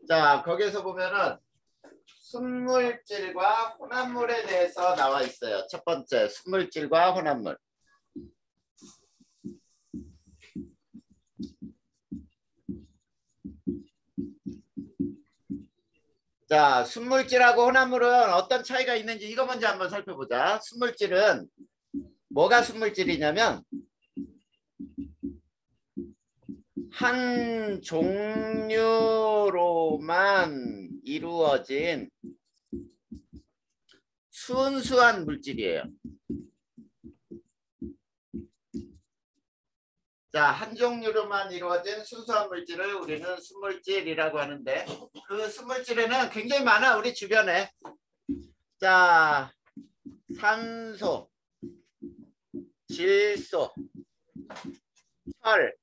자, 거기에서 보면은 순물질과 혼합물에 대해서 나와 있어요. 첫 번째, 순물질과 혼합물. 자, 순물질하고 혼합물은 어떤 차이가 있는지 이거 먼저 한번 살펴보자. 순물질은 뭐가 순물질이냐면 한 종류로만 이루어진 순수한 물질이에요. 자, 한 종류로만 이루어진 순수한 물질을 우리는 순물질이라고 하는데 그 순물질에는 굉장히 많아, 우리 주변에. 자, 산소, 질소, 철,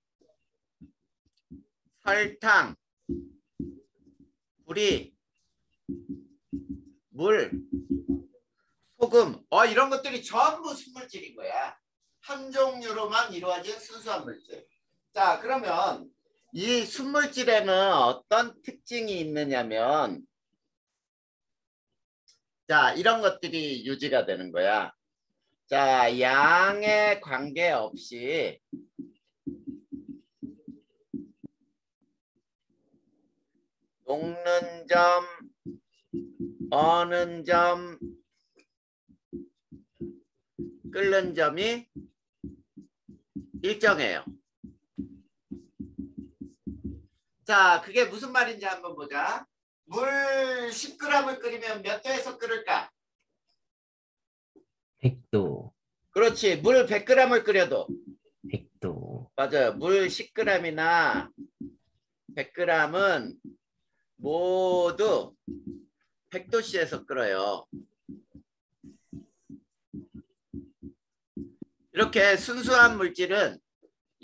설탕, 구리, 물, 소금, 이런 것들이 전부 순물질인 거야. 한 종류로만 이루어진 순수한 물질. 자, 그러면 이 순물질에는 어떤 특징이 있느냐면, 자, 이런 것들이 유지가 되는 거야. 자, 양에 관계없이 녹는 점, 어는 점, 끓는 점이 일정해요. 자, 그게 무슨 말인지 한번 보자. 물 10g을 끓이면 몇 도에서 끓을까? 100도. 그렇지. 물 100g을 끓여도 100도. 맞아요. 물 10g이나 100g은 모두 100도씨에서 끓어요. 이렇게 순수한 물질은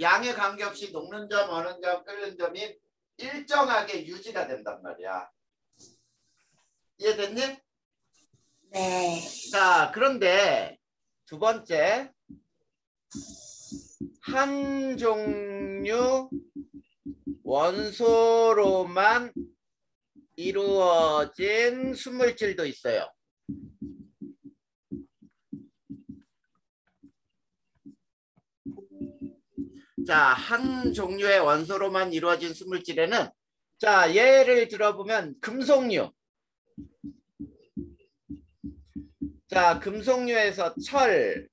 양에 관계없이 녹는 점, 어는 점, 끓는 점이 일정하게 유지가 된단 말이야. 이해됐니? 네. 자, 그런데 두 번째, 한 종류 원소로만 이루어진 순물질도 있어요. 자, 한 종류의 원소로만 이루어진 순물질에는, 자, 예를 들어보면 금속류. 자, 금속류에서 철,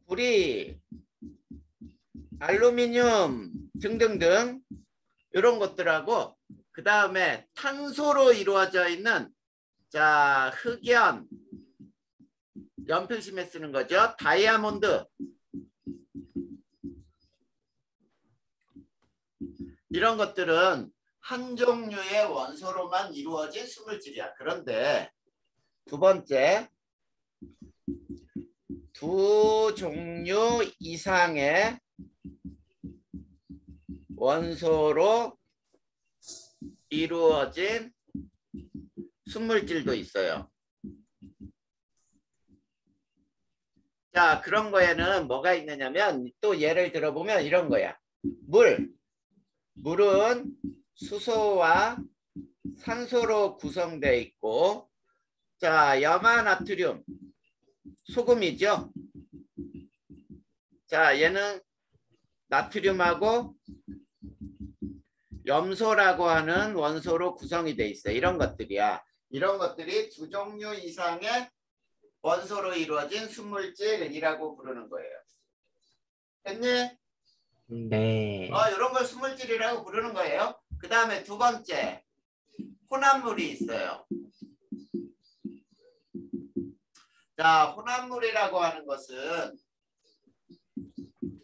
구리, 알루미늄 등등등 이런 것들하고, 그 다음에 탄소로 이루어져 있는, 자, 흑연, 연필심에 쓰는 거죠. 다이아몬드, 이런 것들은 한 종류의 원소로만 이루어진 순물질이야. 그런데 두 번째, 두 종류 이상의 원소로 이루어진 순물질도 있어요. 자, 그런 거에는 뭐가 있느냐면 또 예를 들어보면 이런 거야. 물은 수소와 산소로 구성되어 있고, 자, 염화나트륨, 소금이죠. 자, 얘는 나트륨하고 염소라고 하는 원소로 구성이 돼 있어요. 이런 것들이야. 이런 것들이 두 종류 이상의 원소로 이루어진 순물질이라고 부르는 거예요. 됐니? 네. 이런 걸 순물질이라고 부르는 거예요. 그 다음에 두 번째, 혼합물이 있어요. 자, 혼합물이라고 하는 것은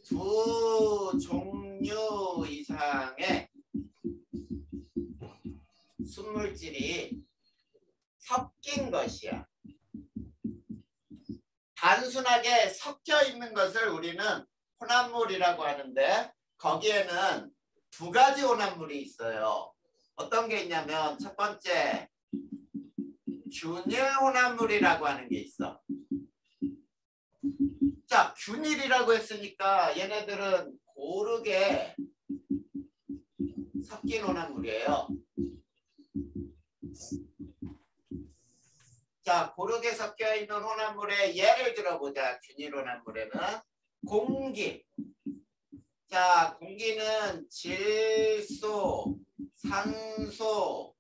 두 종류 이상의 순물질이 섞인 것이야. 단순하게 섞여 있는 것을 우리는 혼합물이라고 하는데, 거기에는 두 가지 혼합물이 있어요. 어떤 게 있냐면 첫 번째, 균일 혼합물이라고 하는 게 있어. 자, 균일이라고 했으니까 얘네들은 고르게 섞인 혼합물이에요. 자, 고르게 섞여 있는 혼합물의 예를 들어보자. 균일 혼합물에는 공기. 자, 공기는 질소, 산소,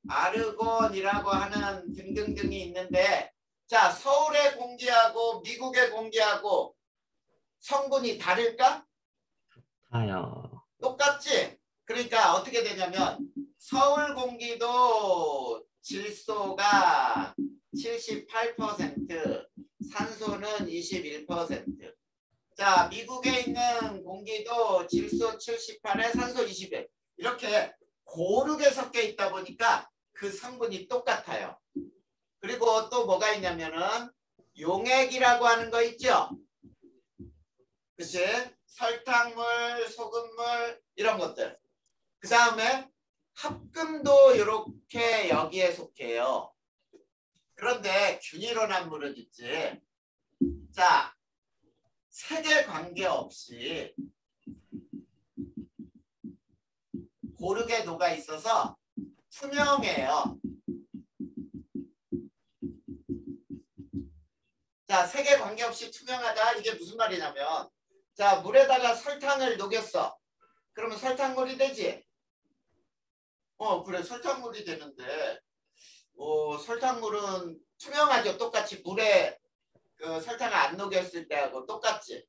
아르곤이라고 하는 등등등이 있는데, 자, 서울의 공기하고 미국의 공기하고 성분이 다를까? 타요. 똑같지? 그러니까 어떻게 되냐면 서울 공기도 질소가 78%, 산소는 21%. 자, 미국에 있는 공기도 질소 78에 산소 21. 이렇게 고르게 섞여 있다 보니까 그 성분이 똑같아요. 그리고 또 뭐가 있냐면은 용액이라고 하는 거 있죠? 그치? 설탕물, 소금물 이런 것들. 그 다음에 합금도 이렇게 여기에 속해요. 그런데 균일혼합물은 있지. 자, 색에 관계없이 고르게 녹아 있어서 투명해요. 자, 색에 관계없이 투명하다. 이게 무슨 말이냐면, 자, 물에다가 설탕을 녹였어. 그러면 설탕물이 되지? 그래, 설탕물이 되는데, 설탕물은 투명하죠. 똑같이 물에 그 설탕을 안 녹였을 때하고 똑같지.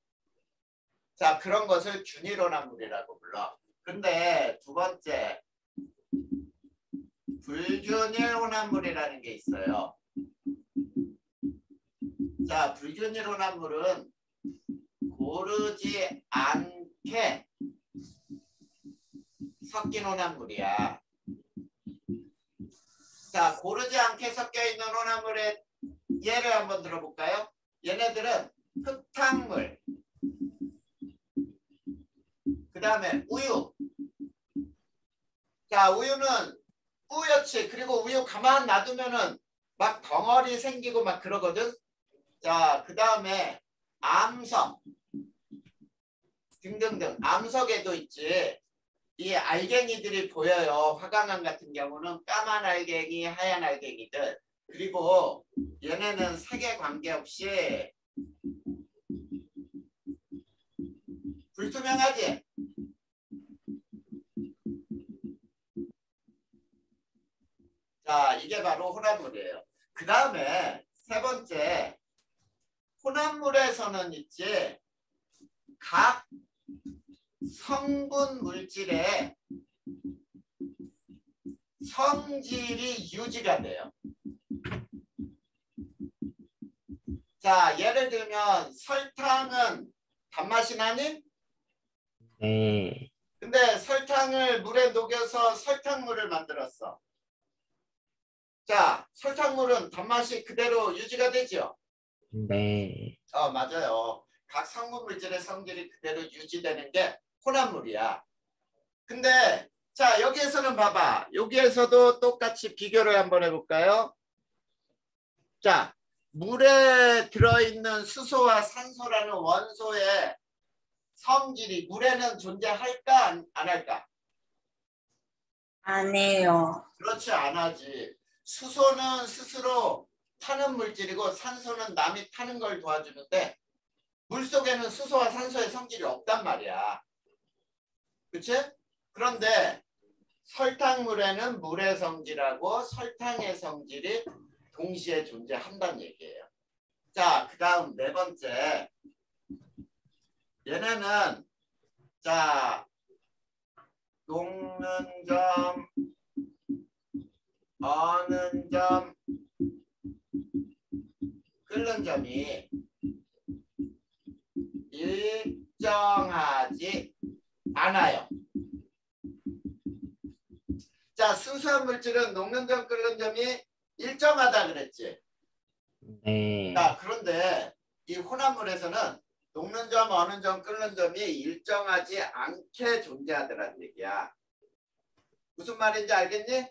자, 그런 것을 균일혼합물이라고 불러. 근데 두 번째, 불균일 혼합물이라는 게 있어요. 자, 불균일 혼합물은 고르지 않게 섞인 혼합물이야. 자, 고르지 않게 섞여 있는 혼합물의 예를 한번 들어볼까요? 얘네들은 흙탕물, 그 다음에 우유. 자, 우유는 뿌옇지. 그리고 우유 가만 놔두면은 막 덩어리 생기고 막 그러거든. 자, 그 다음에 암석 등등등. 암석에도 있지. 이 알갱이들이 보여요. 화강암 같은 경우는 까만 알갱이, 하얀 알갱이들. 그리고 얘네는 색에 관계없이 불투명하지? 자, 이게 바로 혼합물이에요. 그 다음에 세 번째, 혼합물에서는 있지, 각 성분 물질의 성질이 유지가 돼요. 자, 예를 들면 설탕은 단맛이 나니? 네. 근데 설탕을 물에 녹여서 설탕물을 만들었어. 자, 설탕물은 단맛이 그대로 유지가 되죠? 네. 맞아요. 각 성분 물질의 성질이 그대로 유지되는 게 혼합물이야. 근데 자, 여기에서는 봐봐. 여기에서도 똑같이 비교를 한번 해볼까요? 자, 물에 들어있는 수소와 산소라는 원소의 성질이 물에는 존재할까 안 할까? 안 해요. 그렇지, 안 하지. 수소는 스스로 타는 물질이고 산소는 남이 타는 걸 도와주는데 물속에는 수소와 산소의 성질이 없단 말이야. 그치? 그런데 설탕물에는 물의 성질하고 설탕의 성질이 동시에 존재한다는 얘기예요. 자, 그 다음 네 번째. 얘네는 자, 녹는 점, 어는 점, 끓는 점이 일정하지 않아요. 자, 순수한 물질은 녹는 점, 끓는 점이 일정하다 그랬지. 네. 자, 그런데 이 혼합물에서는 녹는 점, 어는 점, 끓는 점이 일정하지 않게 존재하더라는 얘기야. 무슨 말인지 알겠니?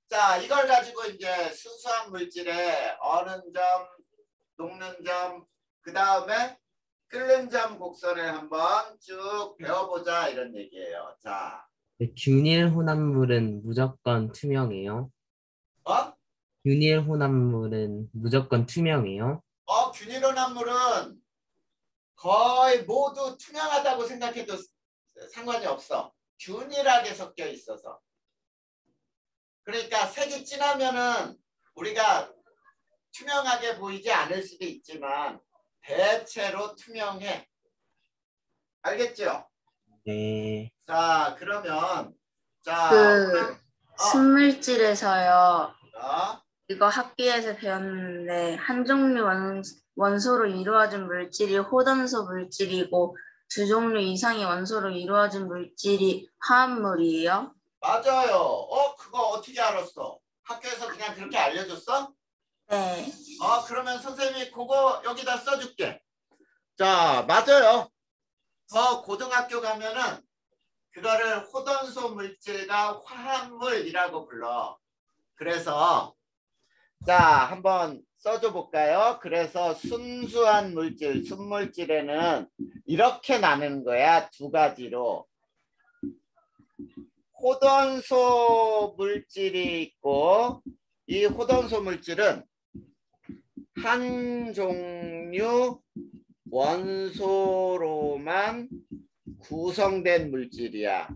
자, 이걸 가지고 이제 순수한 물질의 어는 점, 녹는 점, 그 다음에 끓는 점 곡선을 한번 쭉 배워보자 이런 얘기예요. 자, 네, 균일 혼합물은 무조건 투명해요. 어? 균일 혼합물은 무조건 투명해요. 균일혼합물은 거의 모두 투명하다고 생각해도 상관이 없어. 균일하게 섞여 있어서. 그러니까 색이 진하면은 우리가 투명하게 보이지 않을 수도 있지만 대체로 투명해. 알겠죠? 네. 자, 그러면 그 어, 신물질에서요. 어, 이거 학기에서 배웠는데 한 종류 원소로 이루어진 물질이 호단소 물질이고 두 종류 이상의 원소로 이루어진 물질이 화합물이에요. 맞아요. 그거 어떻게 알았어? 학교에서 그냥 그렇게 알려줬어? 네. 그러면 선생님이 그거 여기다 써줄게. 자, 맞아요. 고등학교 가면은 그거를 호던소 물질과 화합물이라고 불러. 그래서 자, 한번 써줘 볼까요? 그래서 순수한 물질, 순물질에는 이렇게 나누는 거야. 두 가지로. 호던소 물질이 있고 이 호던소 물질은 한 종류 원소로만 구성된 물질이야.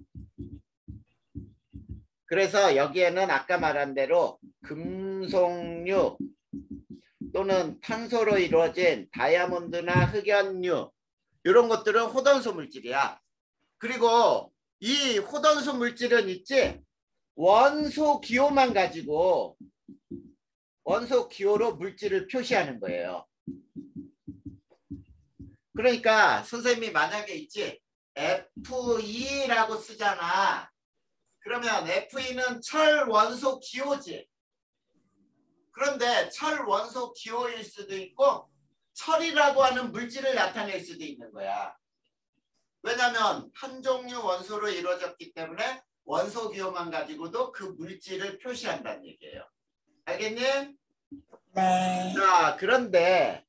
그래서 여기에는 아까 말한 대로 금속류 또는 탄소로 이루어진 다이아몬드나 흑연류 이런 것들은 호던소 물질이야. 그리고 이 호던소 물질은 있지 원소 기호만 가지고 원소 기호로 물질을 표시하는 거예요. 그러니까 선생님이 만약에 있지 Fe(라고 쓰잖아. 그러면 Fe는 철 원소 기호지. 그런데 철 원소 기호일 수도 있고 철이라고 하는 물질을 나타낼 수도 있는 거야. 왜냐하면 한 종류 원소로 이루어졌기 때문에 원소 기호만 가지고도 그 물질을 표시한다는 얘기예요. 알겠니? 네. 자, 그런데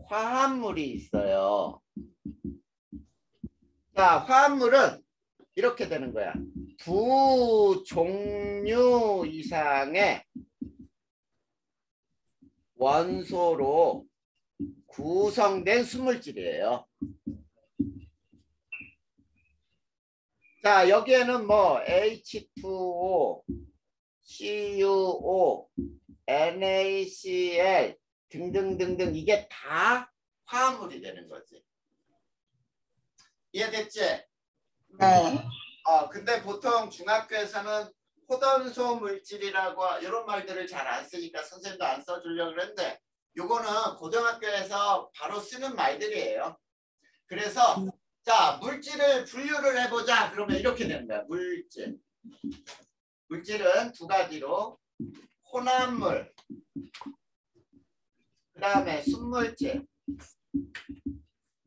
화합물이 있어요. 자, 화합물은 이렇게 되는 거야. 두 종류 이상의 원소로 구성된 수물질이에요. 자, 여기에는 뭐 H2O, CuO, NaCl 등등등등 이게 다 화합물이 되는 거지. 이해됐지? 네. 근데 보통 중학교에서는 호던소 물질이라고 이런 말들을 잘 안 쓰니까 선생님도 안 써주려고 그랬는데 요거는 고등학교에서 바로 쓰는 말들이에요. 그래서 자, 물질을 분류를 해보자. 그러면 이렇게 되는 거야. 물질은 두 가지로 혼합물, 그 다음에 순물질.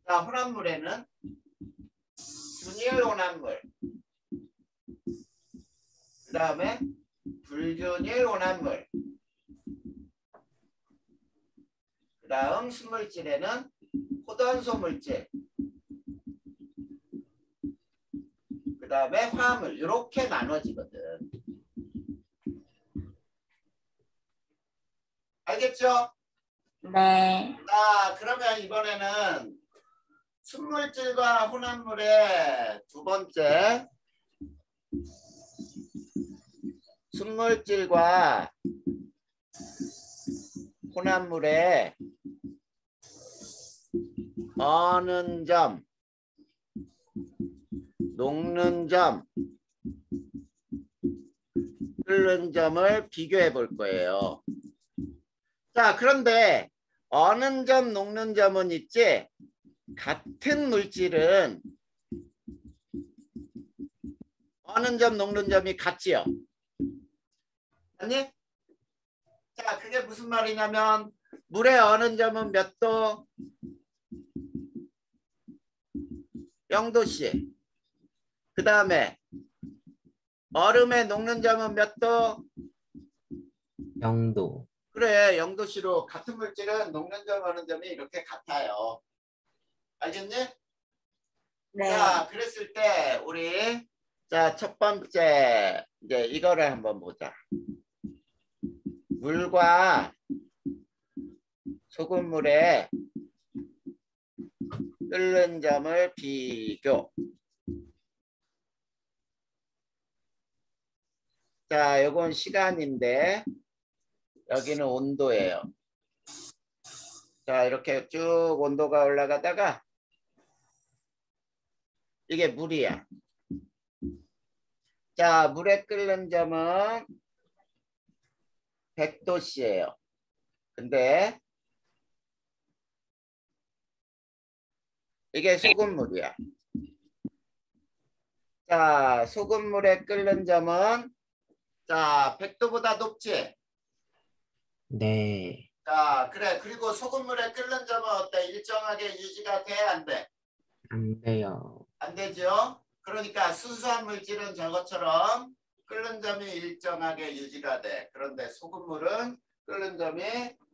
자, 혼합물에는 균일 혼합물, 그 다음에 불균일 혼합물, 그 다음 순물질에는 호던소 물질, 그 다음에 화합물 이렇게 나눠지거든. 알겠죠? 네. 자, 그러면 이번에는 순물질과 혼합물의 두 번째 순물질과 혼합물의 어는 점, 녹는 점, 끓는 점을 비교해 볼 거예요. 자, 그런데 어는 점, 녹는 점은 있지? 같은 물질은 어는 점, 녹는 점이 같지요? 아니? 자, 그게 무슨 말이냐면 물의 어는 점은 몇 도? 0도씨. 그 다음에 얼음의 녹는 점은 몇 도? 0도. 그래, 0도씨로 같은 물질은 녹는 점, 어는 점이 이렇게 같아요. 알겠니? 네. 자, 그랬을 때 우리 자, 첫 번째 이제 이거를 한번 보자. 물과 소금물에 끓는 점을 비교. 자, 요건 시간인데 여기는 온도예요. 자, 이렇게 쭉 온도가 올라가다가 이게 물이야. 자, 물에 끓는 점은 100도씨예요. 근데 이게 소금물이야. 자, 소금물에 끓는 점은 자, 100도보다 높지? 네. 자, 그래. 그리고 소금물에 끓는 점은 어때? 일정하게 유지가 돼? 안 돼? 안 돼요. 안 되죠? 그러니까 순수한 물질은 저것처럼 끓는 점이 일정하게 유지가 돼. 그런데 소금물은 끓는 점이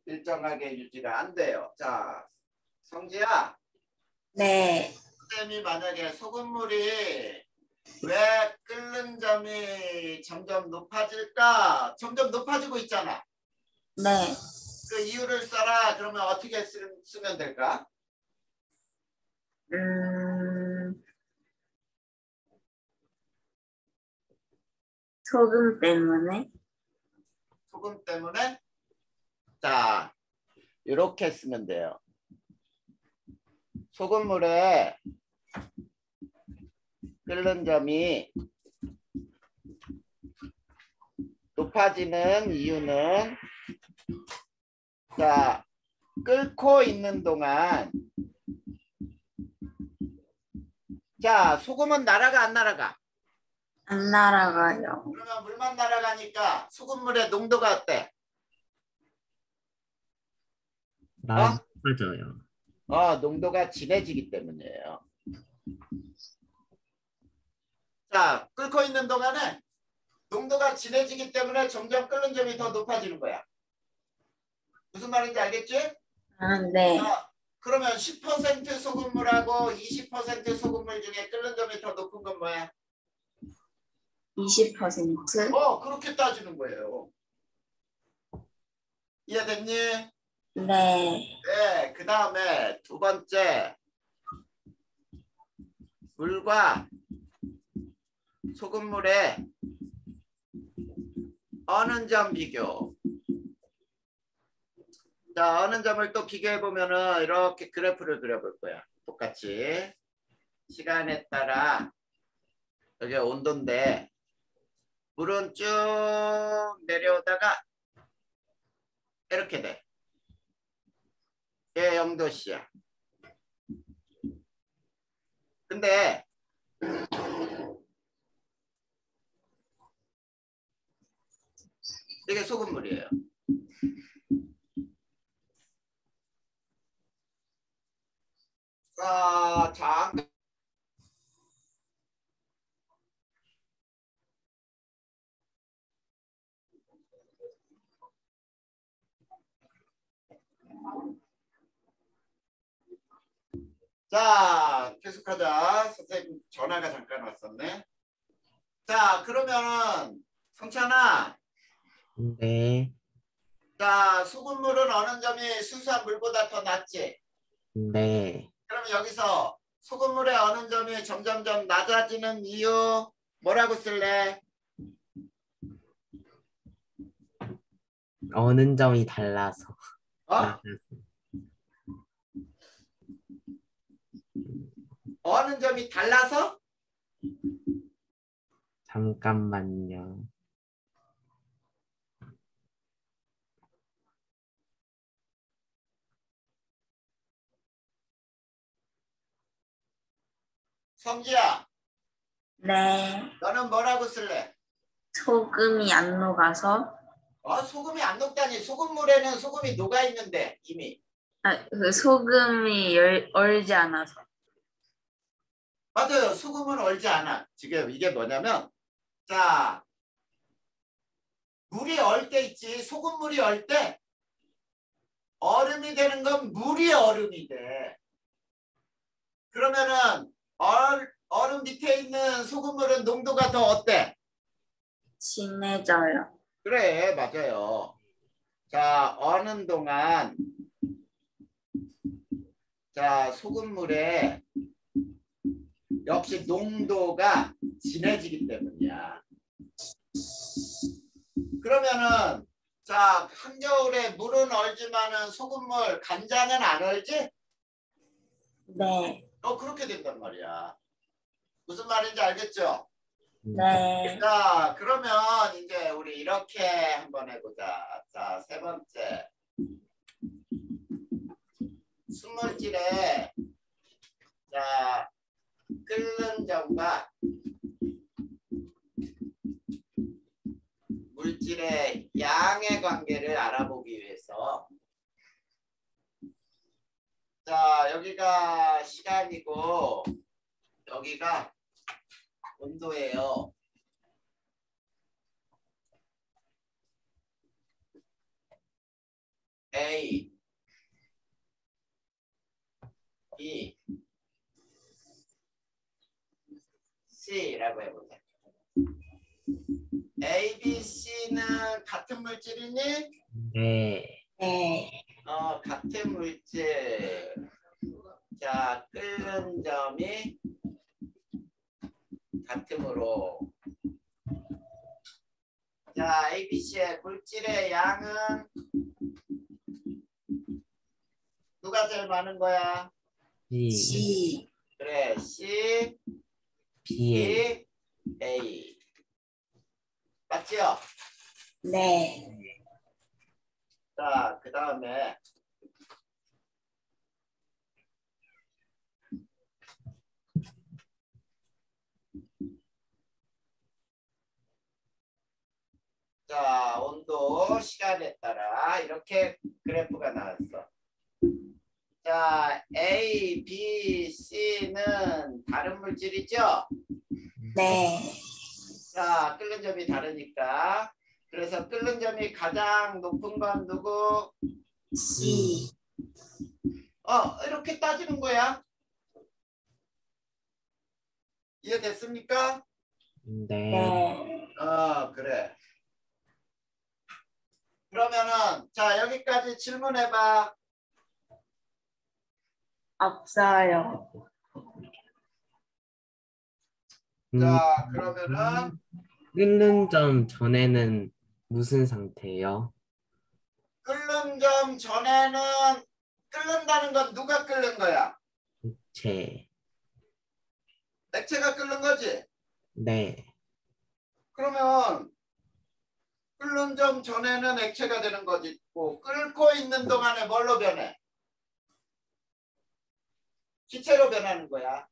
일정하게 유지가 안 돼요. 자, 성지야. 네. 쌤이 만약에 소금물이 왜 끓는 점이 점점 높아질까? 점점 높아지고 있잖아. 네. 그 이유를 써라. 그러면 어떻게 쓰면 될까? 소금 때문에. 소금 때문에? 자, 이렇게 쓰면 돼요. 소금물에 끓는 점이 높아지는 이유는 자, 끓고 있는 동안 자, 소금은 날아가 안 날아가? 안 날아가요. 그러면 물만 날아가니까 소금물의 농도가 어때? 낮아져요. 농도가 진해지기 때문이에요. 자, 끓고 있는 동안에 농도가 진해지기 때문에 점점 끓는 점이 더 높아지는 거야. 무슨 말인지 알겠지? 네. 그러면 10% 소금물하고 20% 소금물 중에 끓는 점이 더 높은 건 뭐야? 20%? 그렇게 따지는 거예요. 이해됐니? 네. 네, 그 다음에 두 번째. 물과 소금물에 어느 점 비교. 자, 어느 점을 또 비교해 보면은 이렇게 그래프를 그려볼 거야. 똑같이 시간에 따라 여기 온도인데 물은 쭉 내려오다가 이렇게 돼. 얘 0도씨야. 근데 이게 소금물이에요. 잠깐. 자, 계속하자. 선생님 전화가 잠깐 왔었네. 자, 그러면은 성찬아. 네. 자, 소금물은 어느 점이 순수한 물보다 더 낫지? 네. 그럼 여기서 소금물의 어느 점이 점점점 낮아지는 이유 뭐라고 쓸래? 어느 점이 달라서. 어느 점이 달라서? 잠깐만요. 성지야, 네. 너는 뭐라고 쓸래? 소금이 안 녹아서. 소금이 안 녹다니. 소금물에는 소금이 녹아 있는데 이미. 그 소금이 얼지 않아서. 맞아요. 소금은 얼지 않아. 지금 이게 뭐냐면 자, 물이 얼 때 있지. 소금물이 얼 때 얼음이 되는 건 물이 얼음이 돼. 그러면은 얼음 밑에 있는 소금물은 농도가 더 어때? 진해져요. 그래, 맞아요. 자, 어는 동안 자, 소금물에 역시 농도가 진해지기 때문이야. 그러면은 자, 한겨울에 물은 얼지만은 소금물, 간장은 안 얼지? 네. 그렇게 된단 말이야. 무슨 말인지 알겠죠? 네. 자, 그러면 이제 우리 이렇게 한번 해보자. 자, 세 번째. 순물질의 자, 끓는 점과 물질의 양의 관계를 알아보기 위해서 자, 여기가 시간이고 여기가 온도예요. A, B, C라고 해보자. A, B, C는 같은 물질이니? 네. 네. 같은 물질. 자, 끓는 점이 같으므로. 자, A, B, C의 물질의 양은 누가 제일 많은 거야? C, C. 그래, C, B, B, A. 맞지요? 네. 자, 그 다음에 자, 온도, 시간에 따라 이렇게 그래프가 나왔어. 자, A, B, C는 다른 물질이죠? 네. 자, 끓는 점이 다르니까. 그래서 끓는 점이 가장 높은 건 누구? C. 이렇게 따지는 거야. 이해됐습니까? 네. 네. 그래. 그러면은 자, 여기까지 질문해봐. 없어요. 자, 그러면은 끓는 점 전에는 무슨 상태예요? 끓는 점 전에는 끓는다는 건 누가 끓는 거야? 액체. 액체가 끓는 거지? 네. 그러면 끓는 점 전에는 액체가 되는 거지. 끓고 있는 동안에 뭘로 변해? 기체로 변하는 거야.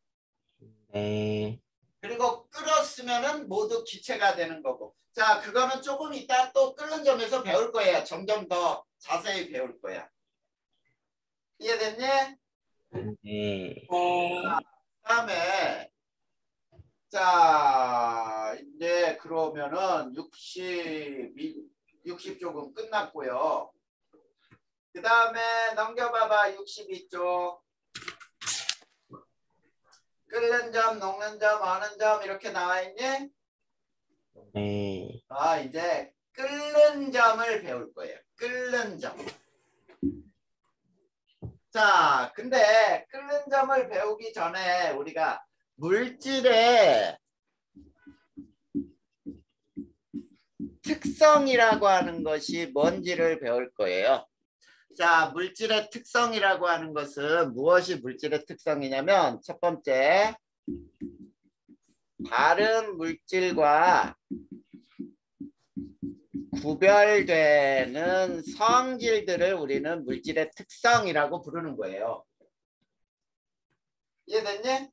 네. 그리고 끓었으면은 모두 기체가 되는 거고. 자, 그거는 조금 이따 또 끓는 점에서 배울 거예요. 점점 더 자세히 배울 거야. 이해됐니? 네. 네. 그다음에 자, 이제 그러면은 60 조금 끝났고요. 그 다음에 넘겨봐봐. 62쪽. 끓는 점, 녹는 점, 어는 점 이렇게 나와 있니? 네. 이제 끓는 점을 배울 거예요. 끓는 점. 자, 근데 끓는 점을 배우기 전에 우리가 물질의 특성이라고 하는 것이 뭔지를 배울 거예요. 자, 물질의 특성이라고 하는 것은 무엇이 물질의 특성이냐면 첫 번째, 다른 물질과 구별되는 성질들을 우리는 물질의 특성이라고 부르는 거예요. 이해됐니?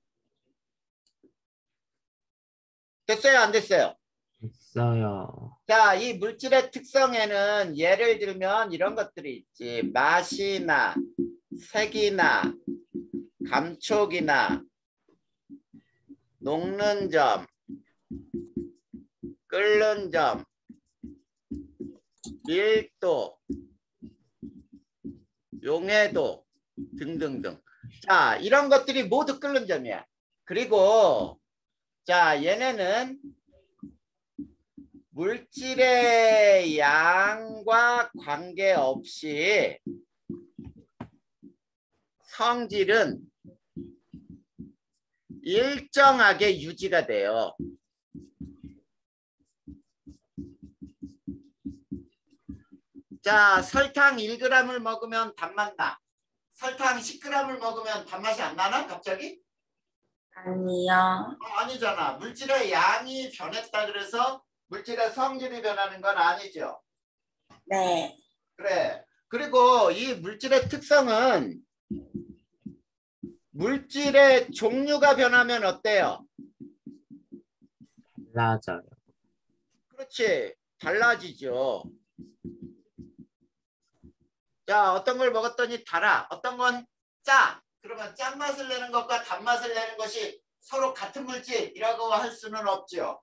됐어요? 안 됐어요? 있어요. 자, 이 물질의 특성에는 예를 들면 이런 것들이 있지. 맛이나 색이나 감촉이나 녹는 점, 끓는 점, 밀도, 용해도 등등등. 자, 이런 것들이 모두 끓는 점이야. 그리고 자, 얘네는 물질의 양과 관계없이 성질은 일정하게 유지가 돼요. 자, 설탕 1g을 먹으면 단맛 나. 설탕 10g을 먹으면 단맛이 안 나나? 갑자기? 아니요. 아니잖아. 물질의 양이 변했다 그래서 물질의 성질이 변하는 건 아니죠. 네. 그래. 그리고 이 물질의 특성은 물질의 종류가 변하면 어때요? 달라져요. 그렇지. 달라지죠. 자, 어떤 걸 먹었더니 달아. 어떤 건 짜. 그러면 짠맛을 내는 것과 단맛을 내는 것이 서로 같은 물질이라고 할 수는 없죠.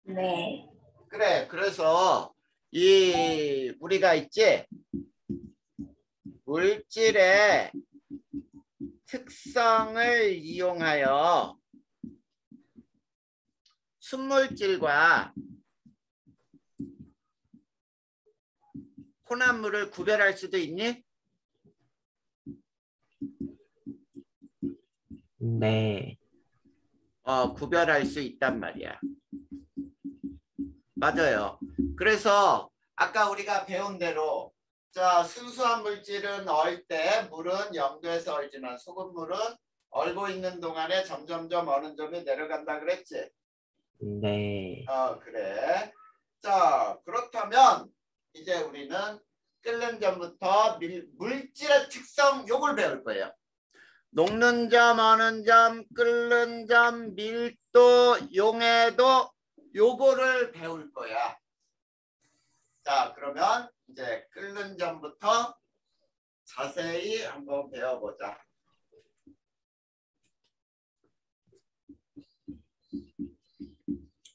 네. 그래. 그래서 이 우리가 있지. 물질의 특성을 이용하여 순물질과 혼합물을 구별할 수도 있니? 네. 구별할 수 있단 말이야. 맞아요. 그래서 아까 우리가 배운 대로 자, 순수한 물질은 얼 때 물은 0도에서 얼지만 소금물은 얼고 있는 동안에 점점점 어느 점이 내려간다 그랬지? 네. 그래. 자, 그렇다면 이제 우리는 끓는 점부터 물질의 특성 요걸 배울 거예요. 녹는 점, 어는 점, 끓는 점, 밀도, 용해도 요거를 배울 거야. 자, 그러면 이제 끓는 점부터 자세히 한번 배워보자.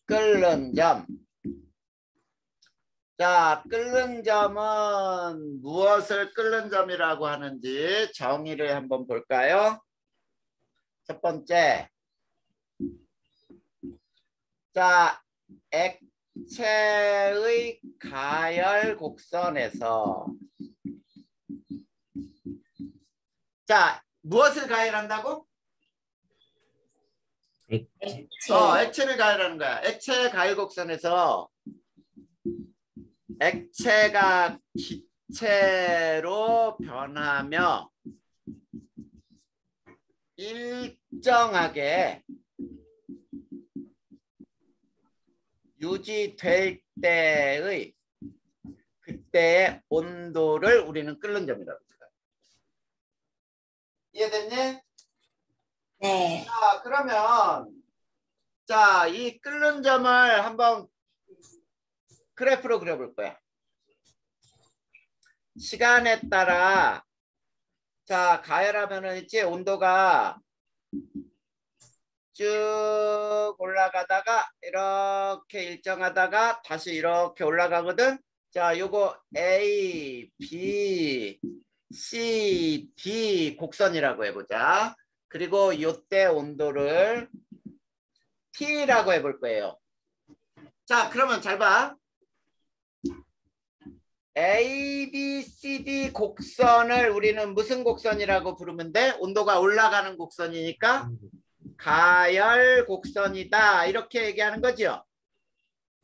끓는 점. 자, 끓는 점은 무엇을 끓는 점이라고 하는지 정의를 한번 볼까요? 첫 번째. 자, 액체의 가열 곡선에서 자, 무엇을 가열한다고? 액체. 액체를 가열하는 거야. 액체 가열 곡선에서 액체가 기체로 변하며 일정하게 유지될 때의 그때의 온도를 우리는 끓는 점이라고 해요. 이해됐니? 네. 자, 그러면 자, 이 끓는 점을 한번 그래프로 그려볼 거야. 시간에 따라 자, 가열하면은 있지 온도가 쭉 올라가다가 이렇게 일정하다가 다시 이렇게 올라가거든. 자, 요거 A, B, C, D 곡선이라고 해보자. 그리고 요때 온도를 T라고 해볼 거예요. 자, 그러면 잘 봐. A, B, C, D 곡선을 우리는 무슨 곡선이라고 부르면 돼? 온도가 올라가는 곡선이니까 가열 곡선이다. 이렇게 얘기하는 거죠.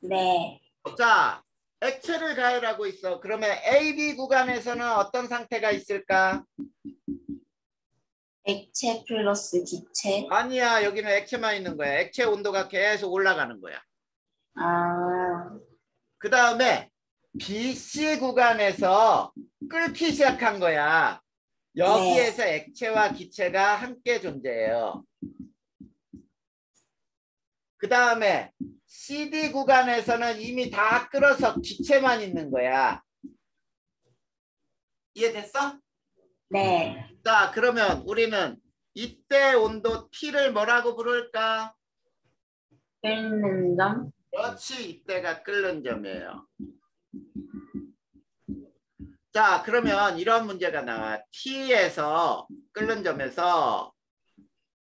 네. 자, 액체를 가열하고 있어. 그러면 A, B 구간에서는 어떤 상태가 있을까? 액체 플러스 기체. 아니야. 여기는 액체만 있는 거야. 액체 온도가 계속 올라가는 거야. 그 다음에 BC 구간에서 끓기 시작한 거야. 여기에서 액체와 기체가 함께 존재해요. 그 다음에 CD 구간에서는 이미 다 끓어서 기체만 있는 거야. 이해됐어? 네. 자, 그러면 우리는 이때 온도 T를 뭐라고 부를까? 끓는 점. 그렇지, 이때가 끓는 점이에요. 자, 그러면 이런 문제가 나와. T에서 끓는 점에서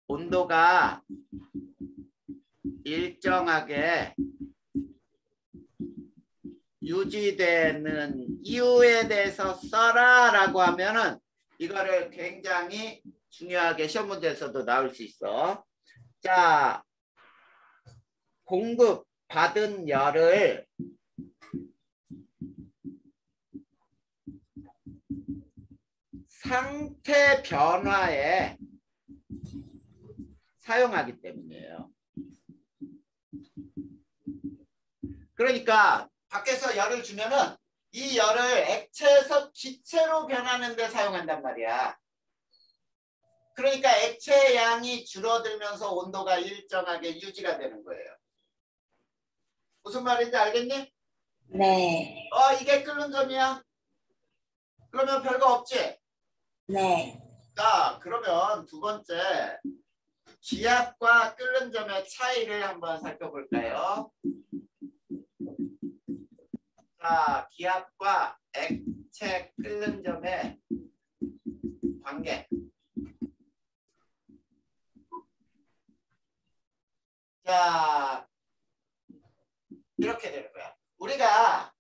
온도가 일정하게 유지되는 이유에 대해서 써라 라고 하면은 이거를 굉장히 중요하게 시험 문제에서도 나올 수 있어. 자, 공급 받은 열을 상태 변화에 사용하기 때문이에요. 그러니까 밖에서 열을 주면은 이 열을 액체에서 기체로 변하는 데 사용한단 말이야. 그러니까 액체 양이 줄어들면서 온도가 일정하게 유지가 되는 거예요. 무슨 말인지 알겠니? 네. 이게 끓는 점이야. 그러면 별거 없지? 네. 자, 그러면 두 번째 기압과 끓는 점의 차이를 한번 살펴볼까요? 자, 기압과 액체 끓는 점의 관계. 자, 이렇게 되는 거야. 우리가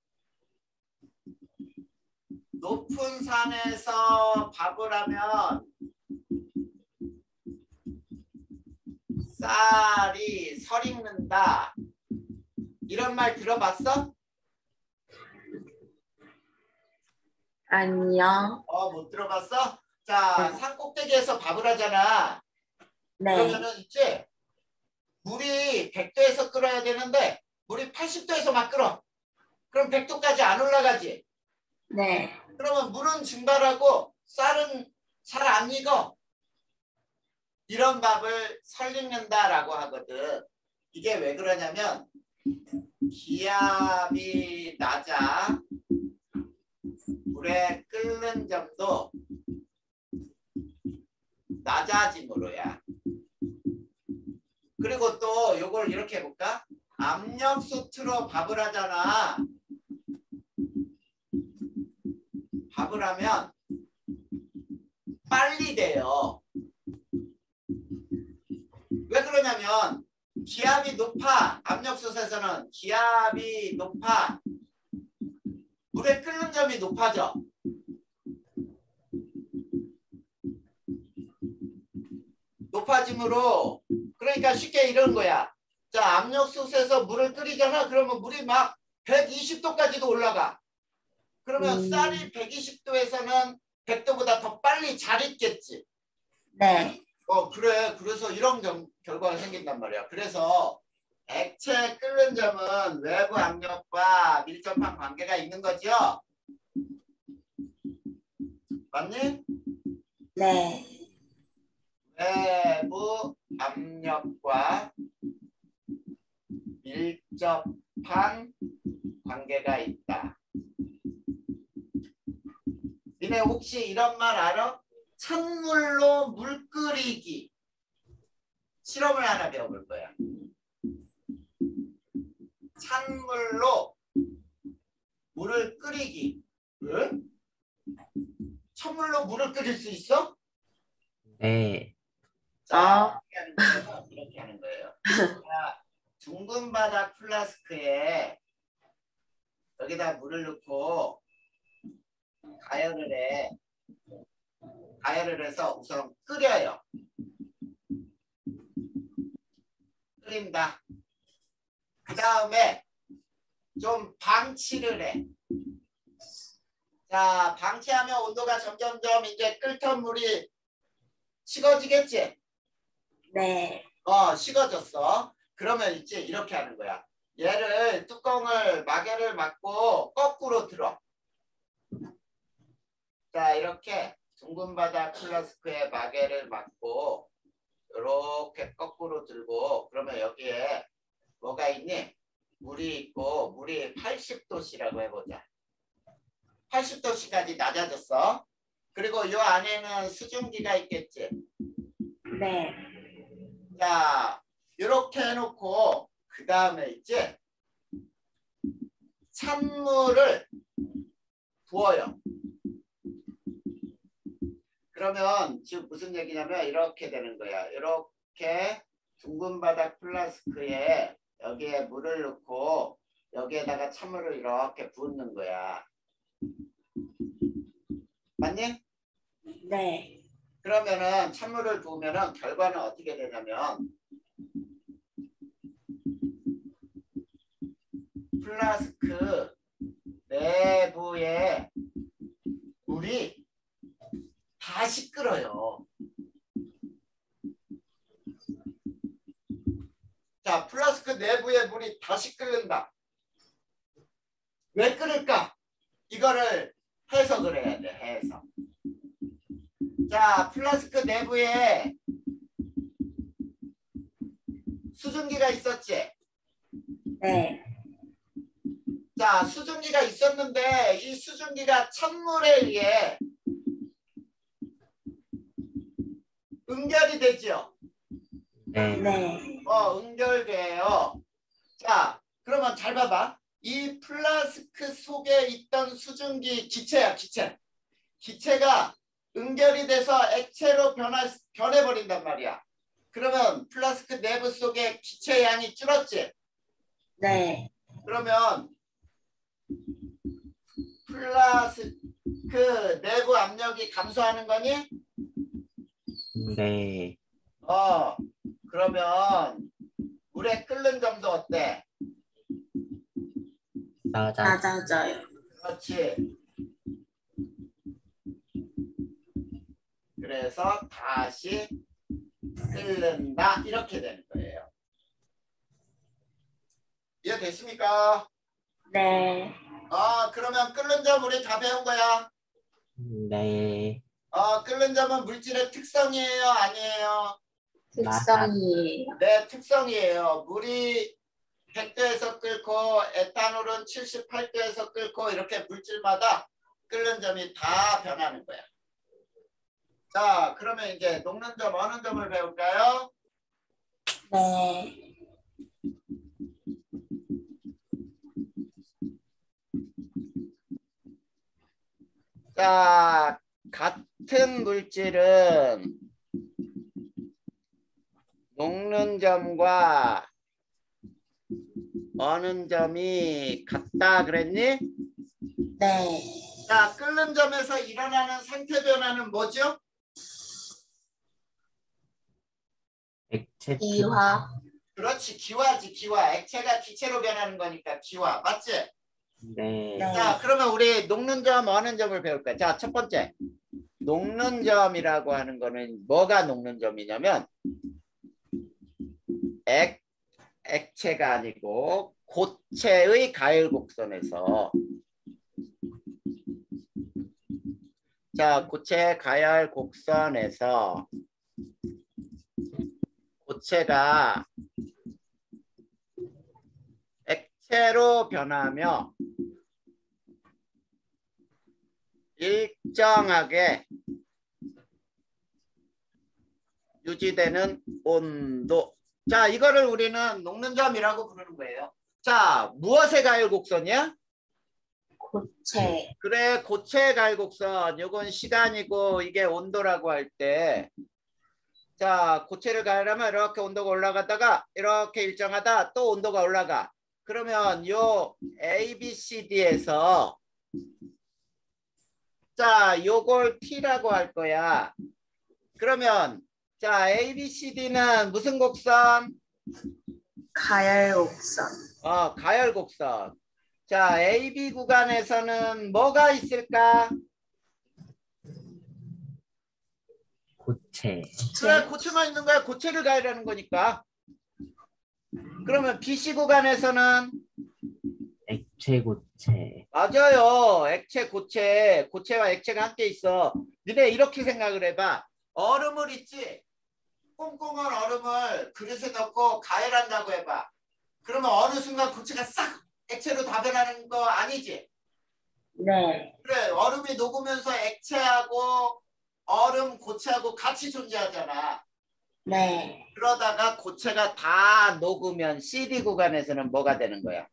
높은 산에서 밥을 하면 쌀이 설익는다. 이런 말 들어봤어? 아니요. 못 들어봤어? 자, 산 꼭대기에서 밥을 하잖아. 네. 그러면은 이제 물이 100도에서 끓어야 되는데 물이 80도에서 막 끓어. 그럼 100도까지 안 올라가지. 네. 그러면 물은 증발하고 쌀은 잘 안 익어. 이런 밥을 설익는다라고 하거든. 이게 왜 그러냐면 기압이 낮아 물의 끓는 점도 낮아짐으로야. 그리고 또 요걸 이렇게 해볼까? 압력수 틀어 밥을 하잖아. 밥을 하면 빨리 돼요. 왜 그러냐면 기압이 높아. 압력솥에서는 기압이 높아. 물의 끓는 점이 높아져. 높아짐으로 그러니까 쉽게 이런 거야. 자, 압력솥에서 물을 끓이잖아. 그러면 물이 막 120도까지도 올라가. 그러면 쌀이 120도에서는 100도보다 더 빨리 잘 익겠지. 네. 그래. 그래서 이런 결과가 생긴단 말이야. 그래서 액체 끓는 점은 외부 압력과 밀접한 관계가 있는 거죠. 맞니? 네. 외부 압력과 밀접한 관계가 있다. 니네 혹시 이런 말 알아? 찬물로 물 끓이기. 실험을 하나 배워볼 거야. 찬물로 물을 끓이기. 응? 찬물로 물을 끓일 수 있어? 네. 자, 이렇게 하는 거예요. 자, 둥근 바닥 플라스크에 여기다 물을 넣고 가열을 해. 가열을 해서 우선 끓여요. 끓인다. 그 다음에 좀 방치를 해. 자, 방치하면 온도가 점점점 이제 끓던 물이 식어지겠지? 네. 식어졌어. 그러면 이제 이렇게 하는 거야. 얘를 뚜껑을 마개를 막고 거꾸로 들어. 자, 이렇게 둥근 바닥 플라스크에 마개를 막고 이렇게 거꾸로 들고 그러면 여기에 뭐가 있니? 물이 있고 물이 80도씨라고 해보자. 80도씨까지 낮아졌어. 그리고 이 안에는 수증기가 있겠지. 네. 자, 이렇게 해놓고 그 다음에 이제 찬물을 부어요. 그러면 지금 무슨 얘기냐면 이렇게 되는 거야. 이렇게 둥근 바닥 플라스크에 여기에 물을 넣고 여기에다가 찬물을 이렇게 붓는 거야. 맞니? 네. 그러면은 찬물을 부으면은 결과는 어떻게 되냐면 플라스크 내부에 물이 다 시끄러요. 자, 플라스크 내부에 물이 다시 끓는다. 왜 끓을까? 이거를 해석을 해야 돼. 해석. 자, 플라스크 내부에 수증기가 있었지? 네. 자, 수증기가 있었는데 이 수증기가 찬물에 의해 응결이 되죠? 네. 네. 응결돼요. 자, 그러면 잘 봐봐. 이 플라스크 속에 있던 수증기 기체야, 기체. 기체가 응결이 돼서 액체로 변해버린단 말이야. 그러면 플라스크 내부 속에 기체 양이 줄었지? 네. 그러면 플라스크 내부 압력이 감소하는 거니? 네. 그러면 물에 끓는 점도 어때? 낮아져요. 그렇지. 그래서 다시 끓는다 이렇게 되는 거예요. 이해됐습니까? 네. 그러면 끓는 점 우리 다 배운 거야. 네. 끓는 점은 물질의 특성이에요, 아니에요? 특성이에요. 네, 특성이에요. 물이 100도에서 끓고 에탄올은 78도에서 끓고 이렇게 물질마다 끓는 점이 다 변하는 거야. 자, 그러면 이제 녹는 점 어느 점을 배울까요? 네. 자, 같은 물질은 녹는 점과 어는 점이 같다 그랬니? 네. 자, 끓는 점에서 일어나는 상태 변화는 뭐죠? 액체 기화. 그렇지, 기화지, 기화. 액체가 기체로 변하는 거니까 기화. 맞지? 네. 네. 자, 그러면 우리 녹는 점, 어는 점을 배울까요? 자, 첫 번째. 녹는 점이라고 하는 거는 뭐가 녹는 점이냐면 액체가 아니고 고체의 가열 곡선에서 자, 고체 가열 곡선에서 고체가 액체로 변하며 일정하게 유지되는 온도. 자, 이거를 우리는 녹는 점이라고 부르는 거예요. 자, 무엇의 가열 곡선이야? 고체. 그래, 고체 가열 곡선. 이건 시간이고 이게 온도라고 할 때 자, 고체를 가열하면 이렇게 온도가 올라가다가 이렇게 일정하다 또 온도가 올라가. 그러면 요 ABCD에서 자, 요걸 T라고 할 거야. 그러면 자, ABCD는 무슨 곡선? 가열 곡선. 가열 곡선. 자, AB 구간에서는 뭐가 있을까? 고체. 그래, 고체만 있는 거야. 고체를 가열하는 거니까. 그러면 BC 구간에서는 액체 고체. 맞아요. 액체, 고체. 고체와 액체가 함께 있어. 니네 이렇게 생각을 해봐. 얼음을 있지? 꽁꽁한 얼음을 그릇에 넣고 가열한다고 해봐. 그러면 어느 순간 고체가 싹 액체로 다 변하는 거 아니지? 네. 그래, 얼음이 녹으면서 액체하고 얼음, 고체하고 같이 존재하잖아. 네. 그러다가 고체가 다 녹으면 CD 구간에서는 뭐가 되는 거야?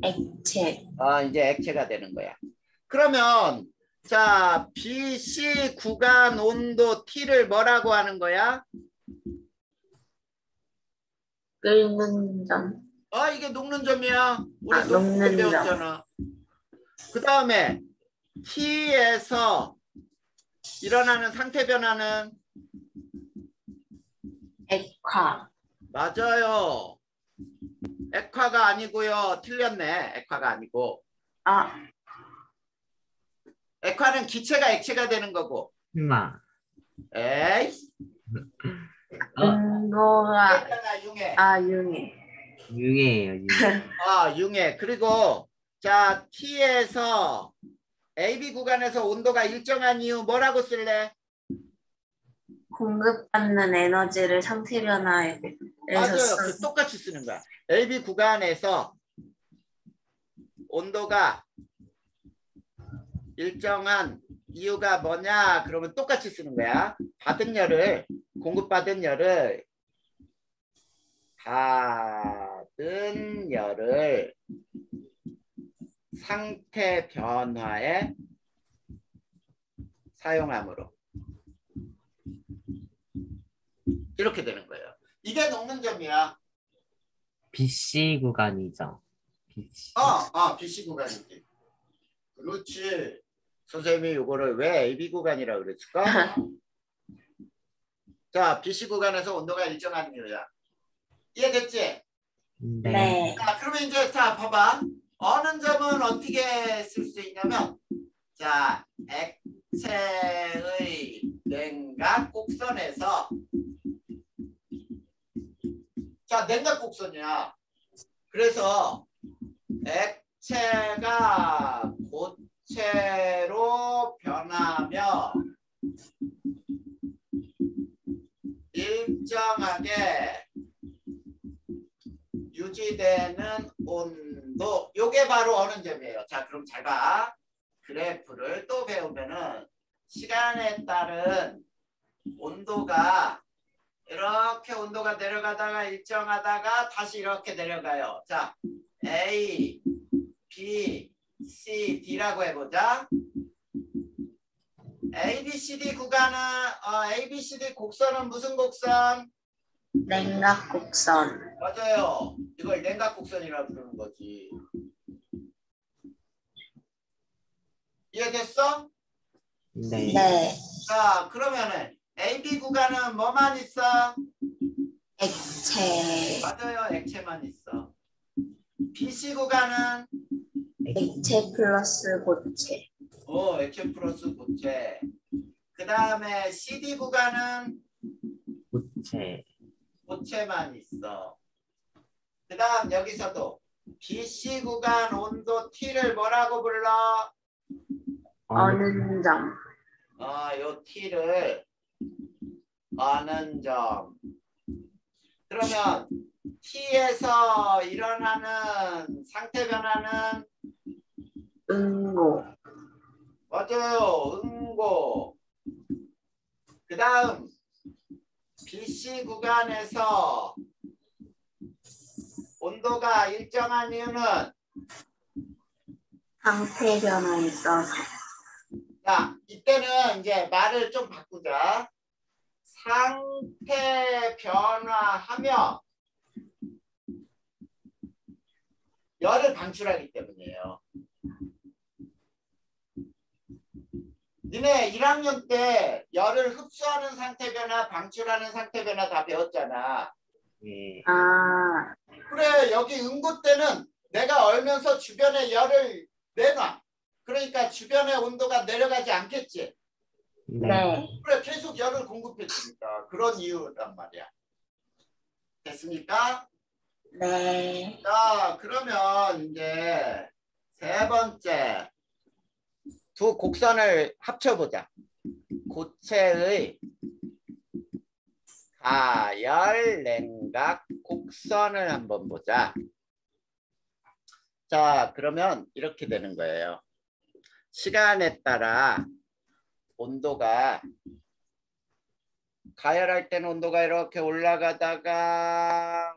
액체. 이제 액체가 되는 거야. 그러면 자, BC 구간 온도 T를 뭐라고 하는 거야? 끓는 점. 이게 녹는 점이야. 우리 녹는 녹는 점. 배웠잖아. 그 다음에 T에서 일어나는 상태 변화는 액화. 맞아요. 액화가 아니고요. 틀렸네. 액화가 아니고. 아, 액화는 기체가 액체가 되는 거고. 마. 에이. 온도가 있잖아, 융해. 융해. 유예예요. 유예. 융해. 그리고 자, T에서 AB 구간에서 온도가 일정한 이유 뭐라고 쓸래? 공급받는 에너지를 상태 변화에서 맞아요. 똑같이 쓰는 거야. AB 구간에서 온도가 일정한 이유가 뭐냐? 그러면 똑같이 쓰는 거야. 공급받은 열을 상태 변화에 사용함으로 이렇게 되는 거예요. 이게 녹는 점이야. BC 구간이죠. BC. BC 구간이지. 그렇지. 선생님이 이거를 왜 AB 구간이라고 그랬을까? 자, BC 구간에서 온도가 일정한 이유야. 이해됐지? 네. 자, 그러면 이제 자, 봐봐. 어느 점은 어떻게 쓸 수 있냐면, 자, 액체의 냉각 곡선에서, 자, 냉각 곡선이야. 그래서 액체가 고체로 변하며 일정하게 유지되는 온도. 요게 바로 어느 점이에요. 자, 그럼 잘 봐. 그래프를 또 배우면은 시간에 따른 온도가 이렇게 온도가 내려가다가 일정하다가 다시 이렇게 내려가요. 자, A, B, C, D라고 해보자. A, B, C, D 구간은 A, B, C, D 곡선은 무슨 곡선? 냉각 곡선. 맞아요. 이걸 냉각 곡선이라고 부르는 거지. 이해됐어? 네. 네. 자, 그러면은 AB 구간은 뭐만 있어? 액체. 맞아요. 액체만 있어. BC 구간은 액체 플러스 고체. 액체 플러스 고체. 그 다음에 CD 구간은 고체. 고체만 있어. 그 다음 여기서도 BC 구간 온도 T를 뭐라고 불러? 어느 점. 요 T를 어느 점. 그러면 T에서 일어나는 상태 변화는 응고. 맞아요. 응고. 그 다음 BC 구간에서 온도가 일정한 이유는 상태 변화에 있어서. 자, 이때는 이제 말을 좀 바꾸자. 상태 변화하며 열을 방출하기 때문이에요. 니네 1학년 때 열을 흡수하는 상태 변화, 방출하는 상태 변화 다 배웠잖아. 네. 그래, 여기 응고 때는 내가 얼면서 주변에 열을 내놔. 그러니까 주변의 온도가 내려가지 않겠지. 네. 그래, 계속 열을 공급해 주니까 그런 이유란 말이야. 됐습니까? 네. 자, 그러면 이제 세 번째 두 곡선을 합쳐보자. 고체의 가열 냉각 곡선을 한번 보자. 자, 그러면 이렇게 되는 거예요. 시간에 따라 온도가 가열할 때는 온도가 이렇게 올라가다가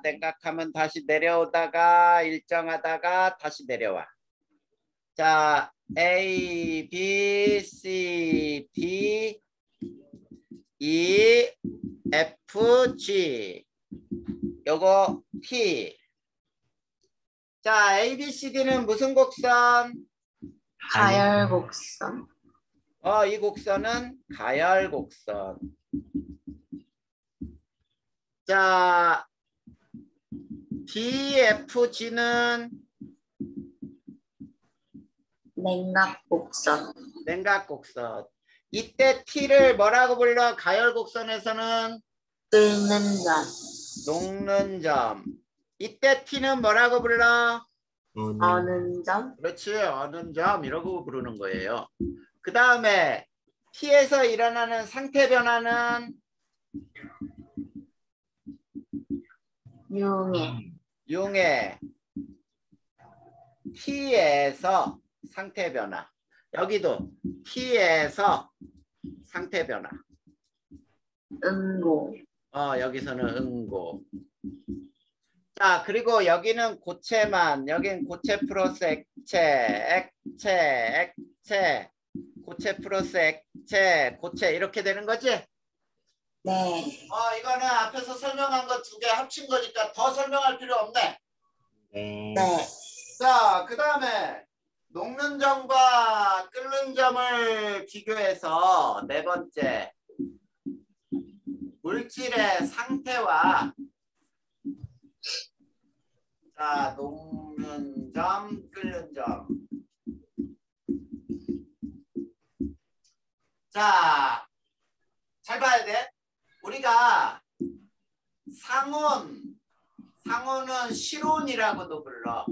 냉각하면 다시 내려오다가 일정하다가 다시 내려와. 자, A, B, C, D, E, F, G. 요거 T. 자, ABCD는 무슨 곡선? 가열곡선. 이 곡선은 가열곡선. 자, DFG는 냉각곡선. 냉각곡선. 이때 T를 뭐라고 불러? 가열곡선에서는 끓는 점. 녹는 점. 이때 T는 뭐라고 불러? 어는 점. 그렇지, 어는 점 이러고 부르는 거예요. 그 다음에 T에서 일어나는 상태 변화는 융해. 융해. T에서 상태 변화. 여기도 T에서 상태 변화. 응고. 여기서는 응고. 자, 그리고 여기는 고체만, 여긴 고체 플러스 액체, 고체 플러스 액체, 고체 이렇게 되는 거지? 네. 이거는 앞에서 설명한 거 2개 합친 거니까 더 설명할 필요 없네. 네. 네. 자, 그 다음에 녹는 점과 끓는 점을 비교해서 4번째. 물질의 상태와 자, 녹는 점, 끓는 점. 자, 잘 봐야 돼. 우리가 상온은 실온이라고도 불러.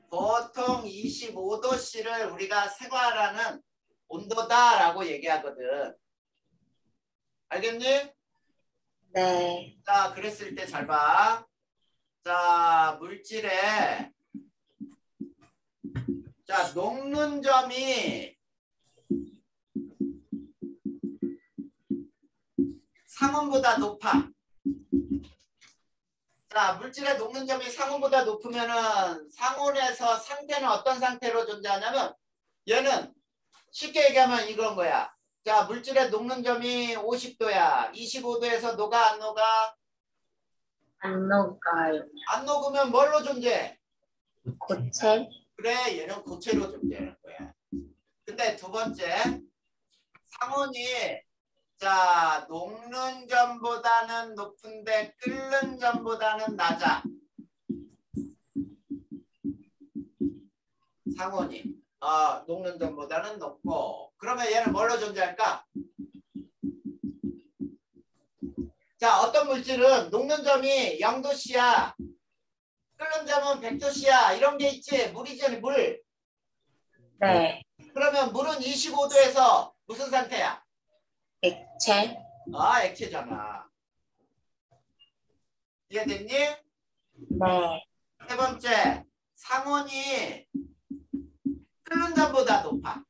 보통 25도씨를 우리가 생활하는 온도다라고 얘기하거든. 알겠니? 네. 자, 그랬을 때 잘 봐. 자, 물질에 자, 녹는 점이 상온보다 높아. 자, 물질의 녹는 점이 상온보다 높으면은 상온에서 상태는 어떤 상태로 존재하냐면 얘는 쉽게 얘기하면 이건 거야. 자, 물질의 녹는 점이 50도야. 25도에서 녹아 안 녹아? 안 녹아요. 안 녹으면 뭘로 존재해? 고체. 그래, 얘는 고체로 존재하는 거야. 근데 2번째, 상온이 자, 녹는 점보다는 높은데 끓는 점보다는 낮아. 상온이 녹는 점보다는 높고, 그러면 얘는 뭘로 존재할까? 자, 어떤 물질은 녹는 점이 0도씨야. 끓는 점은 100도씨야. 이런 게 있지. 물이지, 물. 네. 그러면 물은 25도에서 무슨 상태야? 액체. 액체잖아. 이해됐니? 네. 3번째, 상온이 끓는 점보다 높아.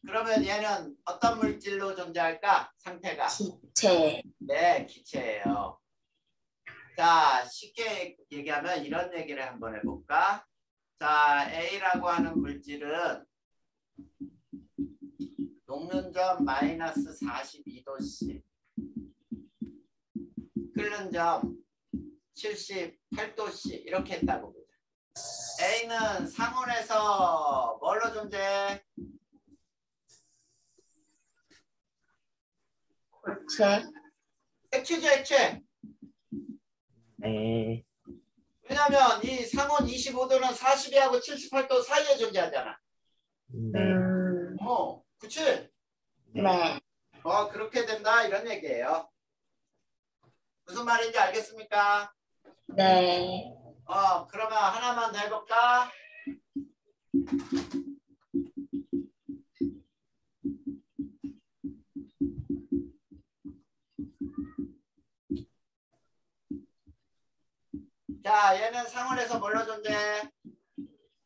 그러면 얘는 어떤 물질로 존재할까? 상태가. 기체. 네, 기체예요. 자, 쉽게 얘기하면 이런 얘기를 한번 해볼까? 자, A라고 하는 물질은 녹는 점 마이너스 42도씨, 끓는 점 78도씨 이렇게 했다고 보자. A는 상온에서 뭘로 존재해? 고체. 액체죠, 액체. 네. 왜냐면 이 상온 25도는 42하고 78도 사이에 존재하잖아. 네. 그치? 네. 그렇게 된다 이런 얘기예요. 무슨 말인지 알겠습니까? 네. 그러면 하나만 더 해볼까? 자, 얘는 상온에서 뭘로 존재해?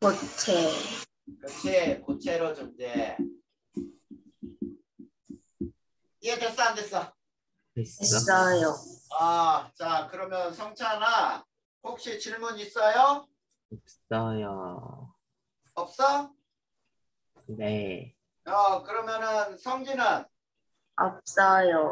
고체. 그렇지, 고체로 존재해. 이해됐어, 안 됐어? 됐어. 있어요. 자, 그러면 성찬아, 혹시 질문 있어요? 없어요. 없어? 네. 그러면은 성진은? 없어요.